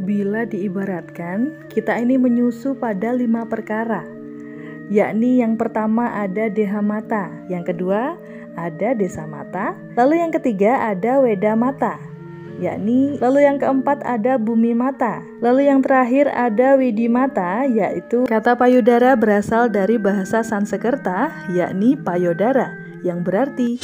Bila diibaratkan, kita ini menyusu pada 5 perkara, yakni yang pertama ada deha mata, yang kedua ada desa mata, lalu yang ketiga ada weda mata, lalu yang keempat ada bumi mata, lalu yang terakhir ada widi mata, yaitu kata payudara berasal dari bahasa Sanskerta, yakni payodara, yang berarti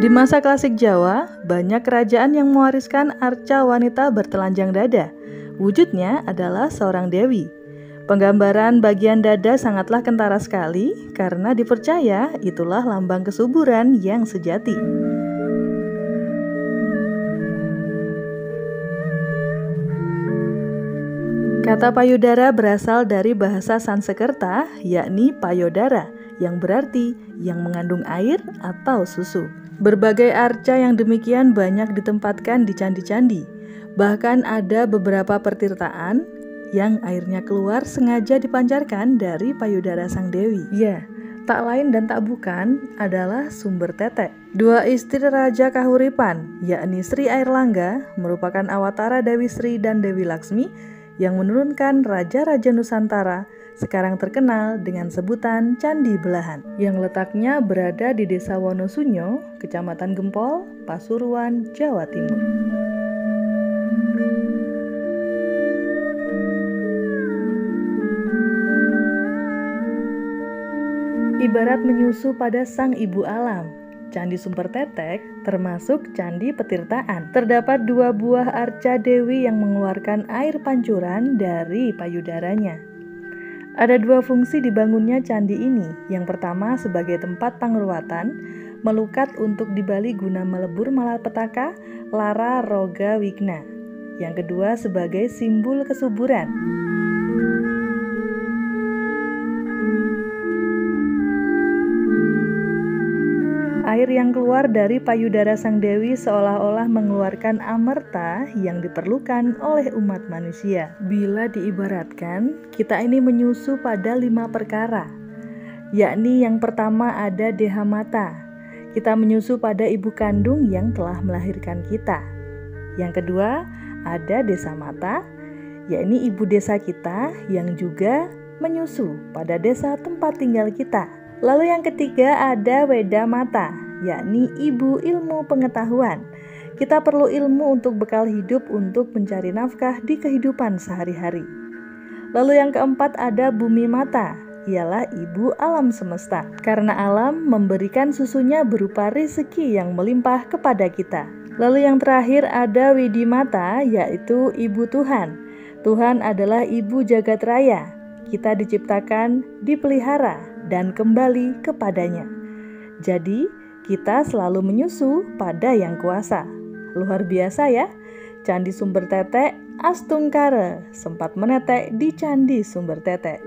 di masa klasik Jawa, banyak kerajaan yang mewariskan arca wanita bertelanjang dada. Wujudnya adalah seorang dewi. Penggambaran bagian dada sangatlah kentara sekali karena dipercaya itulah lambang kesuburan yang sejati. Kata payudara berasal dari bahasa Sanskerta, yakni payodara, yang berarti yang mengandung air atau susu. Berbagai arca yang demikian banyak ditempatkan di candi-candi. Bahkan ada beberapa pertirtaan yang airnya keluar sengaja dipancarkan dari payudara sang dewi. Ya, tak lain dan tak bukan adalah sumber tetek. Dua istri Raja Kahuripan, yakni Sri Airlangga, merupakan awatara Dewi Sri dan Dewi Laksmi yang menurunkan raja-raja Nusantara, sekarang terkenal dengan sebutan Candi Belahan, yang letaknya berada di Desa Wonosunyo, Kecamatan Gempol, Pasuruan, Jawa Timur. Ibarat menyusu pada sang ibu alam, Candi Sumber Tetek termasuk candi petirtaan. Terdapat 2 buah arca dewi yang mengeluarkan air pancuran dari payudaranya. Ada 2 fungsi dibangunnya candi ini. Yang pertama sebagai tempat pangruatan, melukat untuk di Bali guna melebur malapetaka, lara, roga, wigna. Yang kedua sebagai simbol kesuburan. Air yang keluar dari payudara sang dewi seolah-olah mengeluarkan amerta yang diperlukan oleh umat manusia. Bila diibaratkan, kita ini menyusu pada 5 perkara, yakni yang pertama ada deha mata. Kita menyusu pada ibu kandung yang telah melahirkan kita. Yang kedua ada desa mata, yakni ibu desa kita yang juga menyusu pada desa tempat tinggal kita. Lalu yang ketiga ada weda mata, yakni ibu ilmu pengetahuan. Kita perlu ilmu untuk bekal hidup untuk mencari nafkah di kehidupan sehari-hari. Lalu yang keempat ada bumi mata, ialah ibu alam semesta. Karena alam memberikan susunya berupa rezeki yang melimpah kepada kita. Lalu yang terakhir ada widi mata, yaitu ibu Tuhan. Tuhan adalah ibu jagat raya. Kita diciptakan, dipelihara, dan kembali kepadanya. Jadi, kita selalu menyusu pada yang kuasa. Luar biasa ya, Candi Sumber Tetek Astungkara sempat menetek di Candi Sumber Tetek.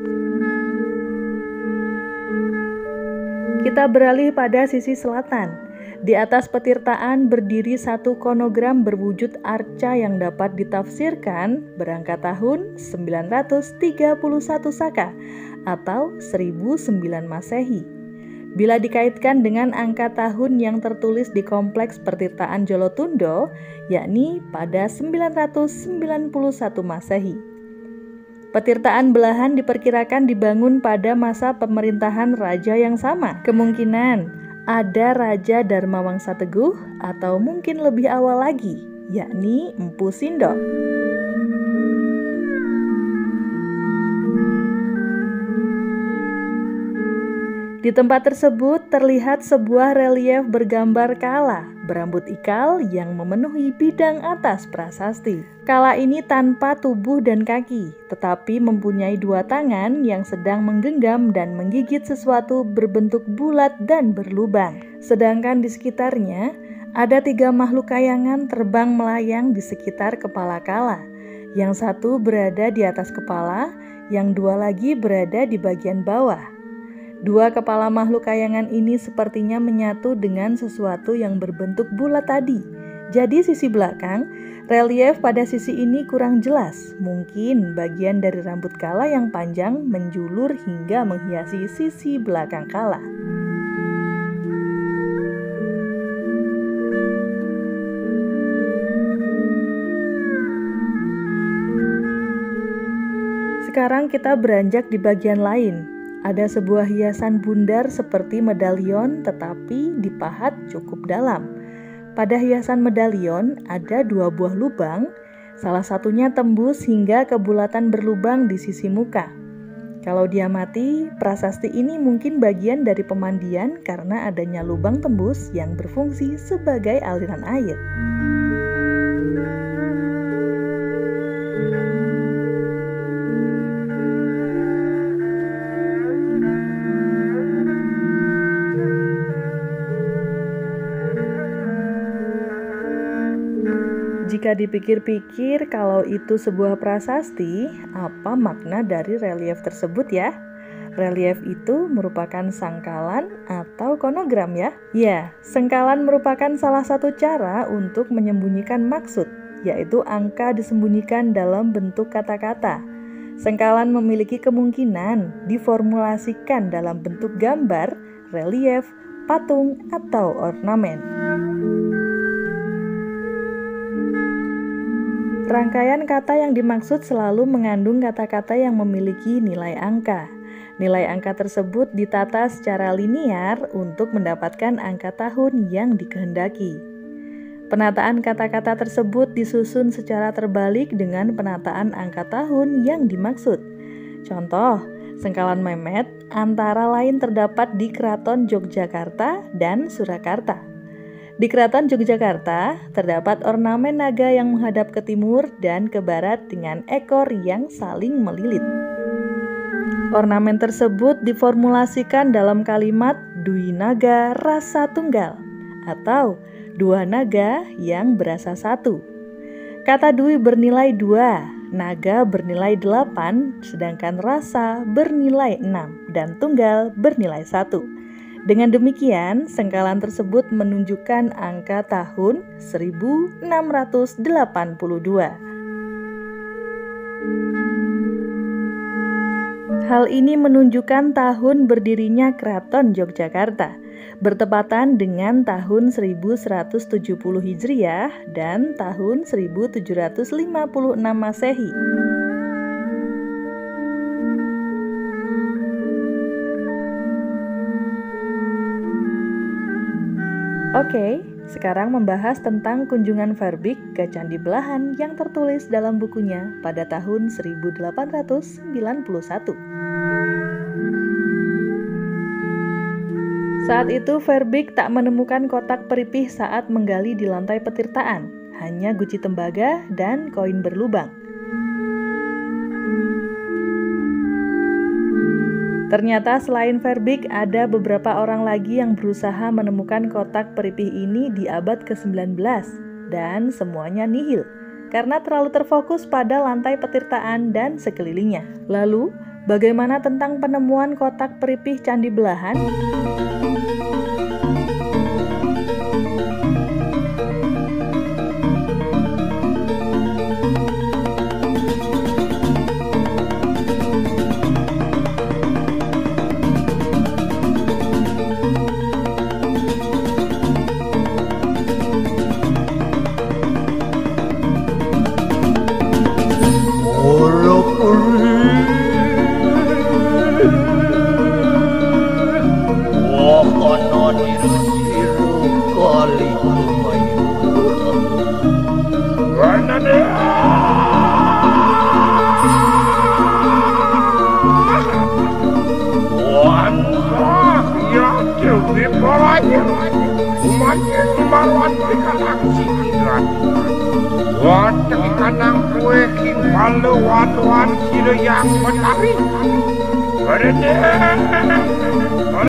Kita beralih pada sisi selatan. Di atas petirtaan berdiri 1 konogram berwujud arca yang dapat ditafsirkan berangka tahun 931 Saka atau 1009 Masehi. Bila dikaitkan dengan angka tahun yang tertulis di kompleks pertirtaan Jolotundo, yakni pada 991 Masehi. Petirtaan Belahan diperkirakan dibangun pada masa pemerintahan raja yang sama. Kemungkinan ada Raja Dharmawangsa Teguh atau mungkin lebih awal lagi, yakni Empu Sindok. Di tempat tersebut terlihat sebuah relief bergambar kala berambut ikal yang memenuhi bidang atas prasasti. Kala ini tanpa tubuh dan kaki, tetapi mempunyai dua tangan yang sedang menggenggam dan menggigit sesuatu berbentuk bulat dan berlubang. Sedangkan di sekitarnya ada 3 makhluk kayangan terbang melayang di sekitar kepala Kala. Yang satu berada di atas kepala, yang 2 lagi berada di bagian bawah. 2 kepala makhluk kayangan ini sepertinya menyatu dengan sesuatu yang berbentuk bulat tadi. Jadi sisi belakang, relief pada sisi ini kurang jelas. Mungkin bagian dari rambut Kala yang panjang menjulur hingga menghiasi sisi belakang Kala. Sekarang kita beranjak di bagian lain. Ada sebuah hiasan bundar seperti medalion tetapi dipahat cukup dalam. Pada hiasan medalion ada 2 buah lubang, salah satunya tembus hingga kebulatan berlubang di sisi muka. Kalau diamati, prasasti ini mungkin bagian dari pemandian karena adanya lubang tembus yang berfungsi sebagai aliran air. Jika dipikir-pikir kalau itu sebuah prasasti, apa makna dari relief tersebut ya? Relief itu merupakan sangkalan atau konogram ya? Ya, sangkalan merupakan salah satu cara untuk menyembunyikan maksud, yaitu angka disembunyikan dalam bentuk kata-kata. Sangkalan memiliki kemungkinan diformulasikan dalam bentuk gambar, relief, patung, atau ornamen. Rangkaian kata yang dimaksud selalu mengandung kata-kata yang memiliki nilai angka. Nilai angka tersebut ditata secara linear untuk mendapatkan angka tahun yang dikehendaki. Penataan kata-kata tersebut disusun secara terbalik dengan penataan angka tahun yang dimaksud. Contoh, sangkalan Mehmet antara lain terdapat di Keraton Yogyakarta dan Surakarta. Di Keraton Yogyakarta terdapat ornamen naga yang menghadap ke timur dan ke barat dengan ekor yang saling melilit. Ornamen tersebut diformulasikan dalam kalimat Dwi Naga Rasa Tunggal atau 2 naga yang berasa 1. Kata Dwi bernilai 2, naga bernilai 8, sedangkan rasa bernilai 6 dan tunggal bernilai 1. Dengan demikian, sangkalan tersebut menunjukkan angka tahun 1682. Hal ini menunjukkan tahun berdirinya Keraton Yogyakarta, bertepatan dengan tahun 1170 Hijriah dan tahun 1756 Masehi. Oke, sekarang membahas tentang kunjungan Verbeek ke Candi Belahan yang tertulis dalam bukunya pada tahun 1891. Saat itu Verbeek tak menemukan kotak peripih saat menggali di lantai petirtaan, hanya guci tembaga dan koin berlubang. Ternyata selain Verbeek ada beberapa orang lagi yang berusaha menemukan kotak peripih ini di abad ke-19 dan semuanya nihil karena terlalu terfokus pada lantai petirtaan dan sekelilingnya. Lalu, bagaimana tentang penemuan kotak peripih Candi Belahan? lawan aksi hidrat. Wateng kanang kue king palu watuan sila yang menarik. Berdeh.